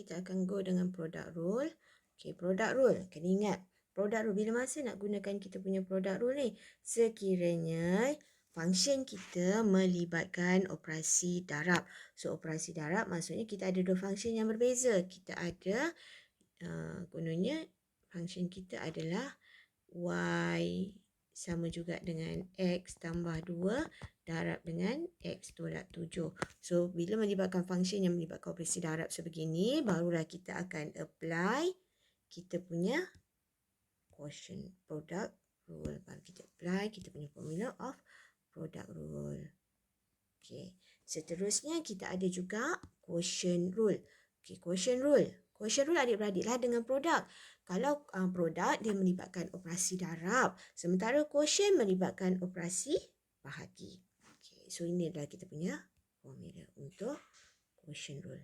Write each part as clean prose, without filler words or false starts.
kita akan go dengan product rule. Okay, product rule. Kena ingat, product rule bila masa nak gunakan kita punya product rule ni? Sekiranya function kita melibatkan operasi darab. So, operasi darab maksudnya kita ada dua function yang berbeza. Kita ada, kononnya function kita adalah y sama juga dengan x tambah 2 darab dengan x tolak 7. So, bila melibatkan function yang melibatkan operasi darab sebegini, barulah kita akan apply kita punya quotient product rule. Baru kita apply kita punya formula of product rule. Okay. Seterusnya kita ada juga quotient rule. Okay, quotient rule. Quotient rule adik-beradiklah dengan produk. Kalau produk dia melibatkan operasi darab, sementara quotient melibatkan operasi bahagi. Okay, so ini adalah kita punya formula untuk quotient rule.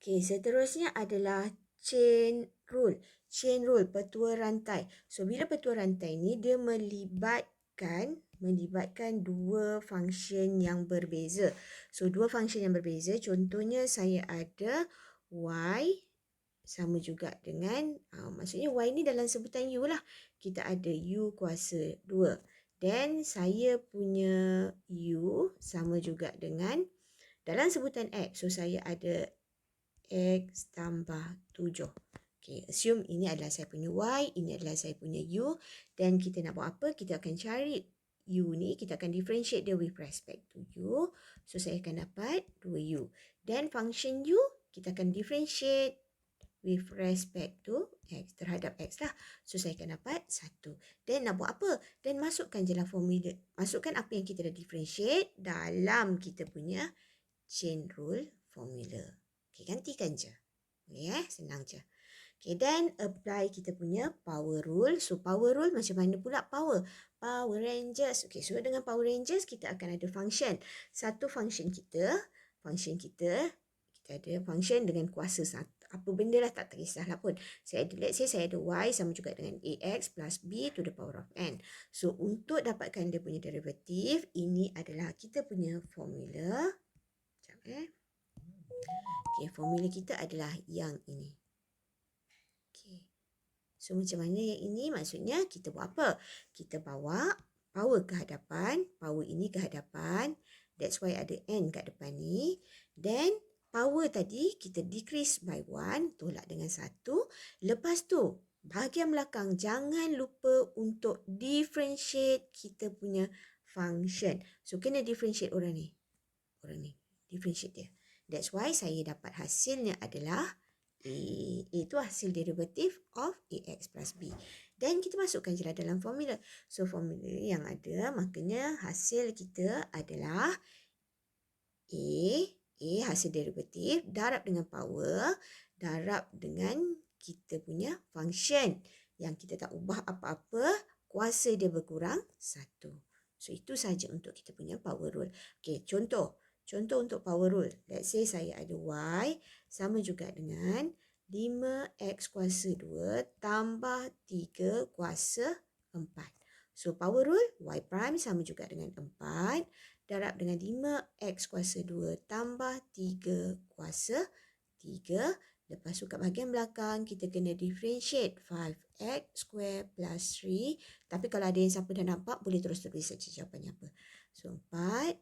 Okay, seterusnya adalah chain rule. Chain rule, petua rantai. So, bila petua rantai ni dia melibatkan dua function yang berbeza. So, dua function yang berbeza. Contohnya saya ada y sama juga dengan, maksudnya y ni dalam sebutan u lah. Kita ada u kuasa 2. Dan saya punya u sama juga dengan dalam sebutan x. So, saya ada x tambah 7. Okay, assume ini adalah saya punya y, ini adalah saya punya u. Dan kita nak buat apa? Kita akan cari u ni, kita akan differentiate dia with respect to u. So, saya akan dapat 2u. Dan function u, kita akan differentiate with respect to x, terhadap x lah. So, saya akan dapat 1. Dan nak buat apa? Dan masukkan je lah formula. Masukkan apa yang kita dah differentiate dalam kita punya chain rule formula. Okay, gantikan je. Boleh senang je. Okay, dan apply kita punya power rule. So, power rule macam mana pula power? Power Rangers. Okay, so dengan Power Rangers, kita akan ada function. Satu function kita ada function dengan kuasa satu. Apa benda lah tak kisahlah pun. Let's say saya ada y sama juga dengan ax plus b to the power of n. So, untuk dapatkan dia punya derivatif, ini adalah kita punya formula. Sekejap Okay, formula kita adalah yang ini. Okay. So, macam mana yang ini? Maksudnya, kita buat apa? Kita bawa power ke hadapan, power ini ke hadapan. That's why ada n kat depan ni. Then, power tadi kita decrease by 1, tolak dengan 1. Lepas tu, bahagian belakang jangan lupa untuk differentiate kita punya function. So, kena differentiate orang ni. Differentiate dia. That's why saya dapat hasilnya adalah A. Itu hasil derivatif of AX plus B. Dan kita masukkan je lah dalam formula. So, formula yang ada, makanya hasil kita adalah A hasil derivatif, darab dengan power, darab dengan kita punya function. Yang kita tak ubah apa-apa, kuasa dia berkurang 1. So, itu saja untuk kita punya power rule. Okay, contoh untuk power rule. Let's say saya ada y sama juga dengan 5x kuasa 2 tambah 3 kuasa 4. So, power rule, y prime sama juga dengan 4 darab dengan 5x kuasa 2 tambah 3 kuasa 3. Lepas tu kat bahagian belakang, kita kena differentiate 5x square plus 3. Tapi kalau ada yang siapa dah nampak, boleh terus tulis saja jawapannya apa. So, 4,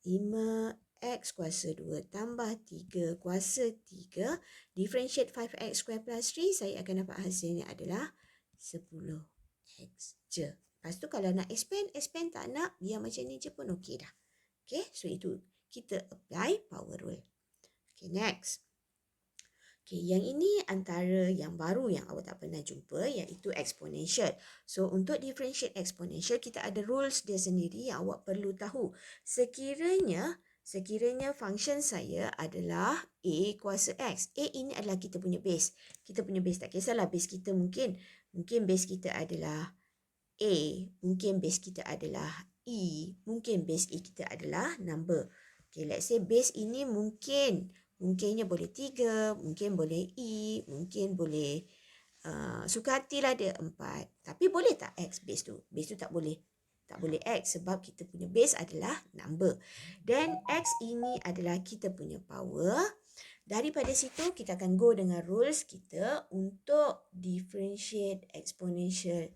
5x kuasa 2 tambah 3 kuasa 3. Differentiate 5x square plus 3, saya akan dapat hasilnya adalah 10x je. Lepas tu kalau nak expand tak nak, biar macam ni je pun okey dah. Okay, so itu kita apply power rule. Okay, next. Okay, yang ini antara yang baru yang awak tak pernah jumpa, iaitu exponential. So, untuk differentiate exponential, kita ada rules dia sendiri yang awak perlu tahu. Sekiranya function saya adalah A kuasa X. A ini adalah kita punya base. Kita punya base, tak kisahlah base kita mungkin base kita adalah A, mungkin base kita adalah E, mungkin base E kita adalah number. Okay, let's say base ini mungkinnya boleh 3, mungkin boleh E, mungkin boleh suka hatilah dia 4. Tapi boleh tak X base tu? Base tu tak boleh. Tak boleh X sebab kita punya base adalah number. Dan X ini adalah kita punya power. Daripada situ kita akan go dengan rules kita untuk differentiate exponential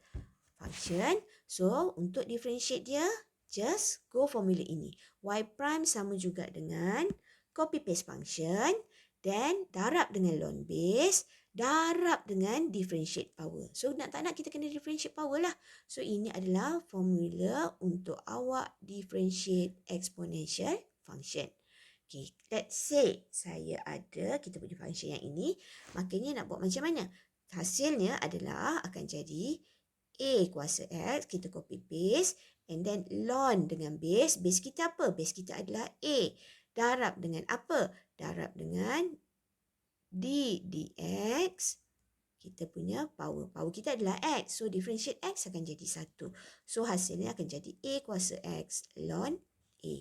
function. So, untuk differentiate dia, just go formula ini. Y prime sama juga dengan copy paste function, then darab dengan ln base, darab dengan differentiate power. So, tak nak kita kena differentiate power lah. So, ini adalah formula untuk awak differentiate exponential function. Okay, let's say kita punya function yang ini, makanya nak buat macam mana? Hasilnya adalah akan jadi A kuasa X, kita copy paste, and then ln dengan base. Base kita apa? Base kita adalah A. Darab dengan apa? Darab dengan D dx. Kita punya power. Power kita adalah X. So, differentiate X akan jadi 1. So, hasilnya akan jadi A kuasa X ln A.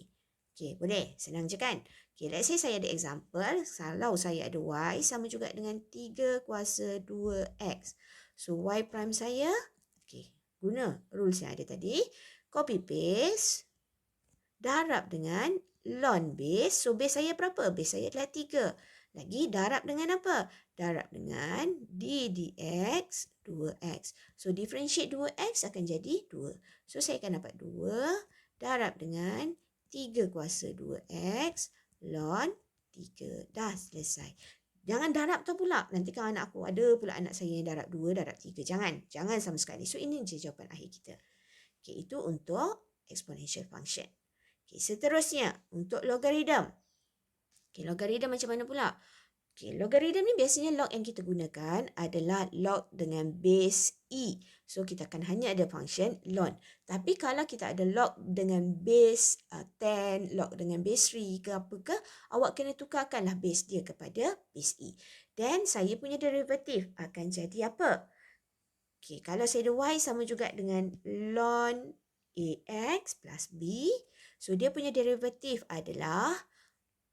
Okay, boleh? Senang je kan? Okay, let's say saya ada example. Kalau saya ada Y sama juga dengan 3 kuasa 2X. So, Y prime saya, okay, guna rules yang ada tadi. Copy paste. Darab dengan ln base. So, base saya berapa? Base saya adalah 3. Lagi darab dengan apa? Darab dengan D dx 2x. So, differentiate 2x akan jadi 2. So, saya akan dapat 2 darab dengan 3 kuasa 2x ln 3. Dah selesai. Jangan darab tu pula. Nanti kalau anak aku ada pula anak saya yang darab 2, darab 3. Jangan. Jangan sama sekali. So, ini je jawapan akhir kita. Okay, itu untuk exponential function. Okay, seterusnya untuk logarithm. Okay, logarithm macam mana pula? Okay, logarithm ni biasanya log yang kita gunakan adalah log dengan base E. So, kita akan hanya ada function ln. Tapi kalau kita ada log dengan base 10, log dengan base 3 ke apa ke, awak kena tukarkanlah base dia kepada base E. Dan saya punya derivatif akan jadi apa? Okay, kalau saya ada Y sama juga dengan ln AX plus B. So, dia punya derivatif adalah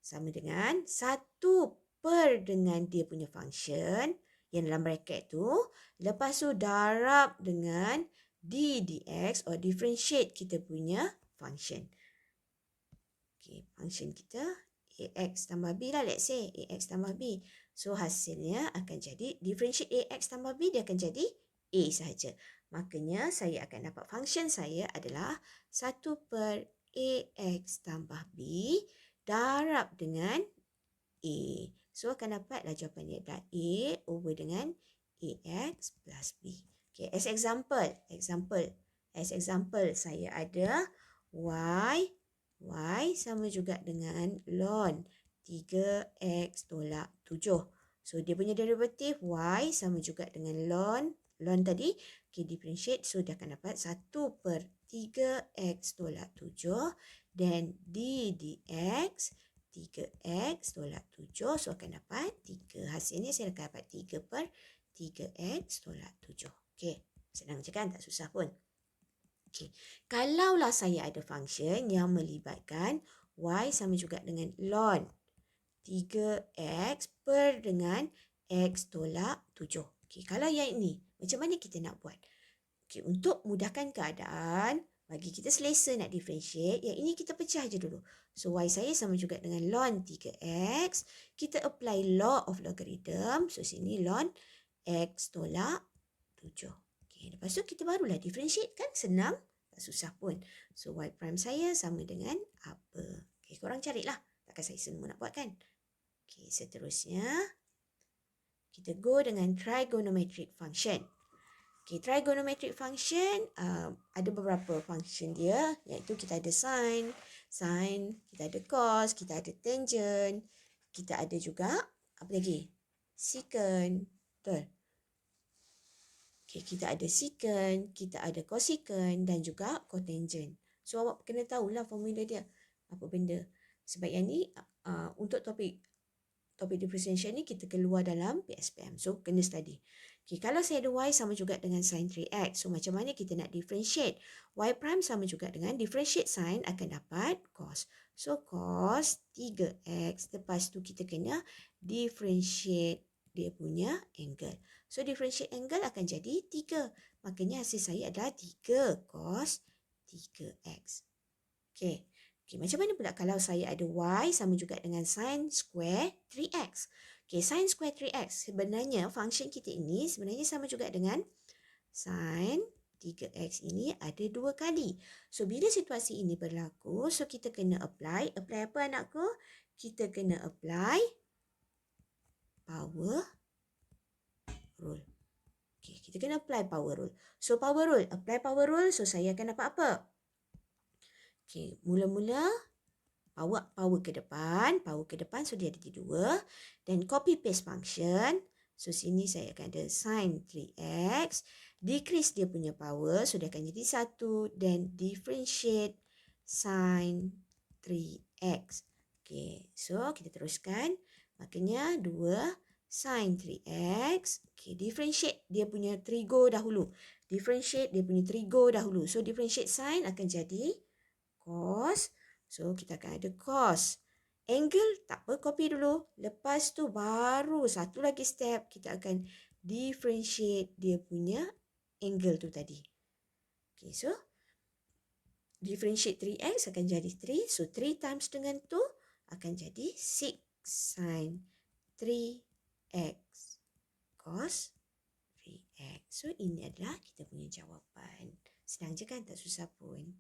sama dengan 1 per dengan dia punya function yang dalam bracket tu. Lepas tu darab dengan D dx or differentiate kita punya function. Okay, function kita AX tambah B lah, let's say AX tambah B. So, hasilnya akan jadi differentiate AX tambah B, dia akan jadi A sahaja. Makanya, saya akan dapat function saya adalah 1 per AX tambah B darab dengan A. So, akan dapatlah jawapan dia adalah A over dengan AX plus B. Okay, as example, saya ada Y sama juga dengan ln 3X tolak 7. So, dia punya derivatif Y sama juga dengan ln tadi. Okay, differentiate. So, dia akan dapat 1 per 3X tolak 7. Dan D dx 3X tolak 7. So, akan dapat 3. Hasilnya saya akan dapat 3 per 3X tolak 7. Okey, senang je kan? Tak susah pun. Okey, kalaulah saya ada function yang melibatkan Y sama juga dengan ln 3X per dengan X tolak 7. Okey, kalau yang ini, macam mana kita nak buat? Okey, untuk mudahkan keadaan, bagi kita selesa nak differentiate, yang ini kita pecah je dulu. So, Y saya sama juga dengan ln 3X. Kita apply law of logarithm. So, sini ln X tolak 7. Okay, lepas tu kita barulah differentiate kan? Senang. Tak susah pun. So, Y prime saya sama dengan apa? Okay, korang carilah. Takkan saya semua nak buat kan? Okay, seterusnya. Kita go dengan trigonometric function. Okay, trigonometric function ada beberapa function dia, iaitu kita ada sin, kita ada cos, kita ada tangent, kita ada juga apa lagi? Secant. Betul. Okay, kita ada secant, kita ada cosecant dan juga cotangent. So, awak kena tahulah formula dia. Apa benda. Sebab yang ni untuk topik differentiation ni kita keluar dalam PSPM. So, kena study. Okay, kalau saya ada Y sama juga dengan sin 3X. So, macam mana kita nak differentiate? Y prime sama juga dengan differentiate sin akan dapat cos. So, cos 3X. Lepas tu kita kena differentiate dia punya angle. So, differentiate angle akan jadi 3. Makanya hasil saya adalah 3 cos 3X. Okay. Okey, macam mana pula kalau saya ada y sama juga dengan sin square 3x? Okey, sin square 3x. Sebenarnya function kita ini sebenarnya sama juga dengan sin 3x ini ada 2 kali. So, bila situasi ini berlaku, so kita kena apply. Apply apa anakku? Kita kena apply power rule. Okey, kita kena apply power rule. So, power rule. Apply power rule. So, saya akan dapat apa? Okey, mula-mula bawa power ke depan, so dia ada 2. Dan copy paste function. So, sini saya akan ada sin 3x. Decrease dia punya power, so dia akan jadi 1. Dan differentiate sin 3x. Okey, so kita teruskan. Makanya 2 sin 3x. Okey, differentiate dia punya trigo dahulu. So, differentiate sin akan jadi cos. So, kita akan ada cos. Angle, tak apa, copy dulu. Lepas tu baru satu lagi step, kita akan differentiate dia punya angle tu tadi. Okay, so differentiate 3x akan jadi 3. So, 3 times dengan tu akan jadi 6 sin 3x cos 3x. So, ini adalah kita punya jawapan. Senang je kan? Tak susah pun.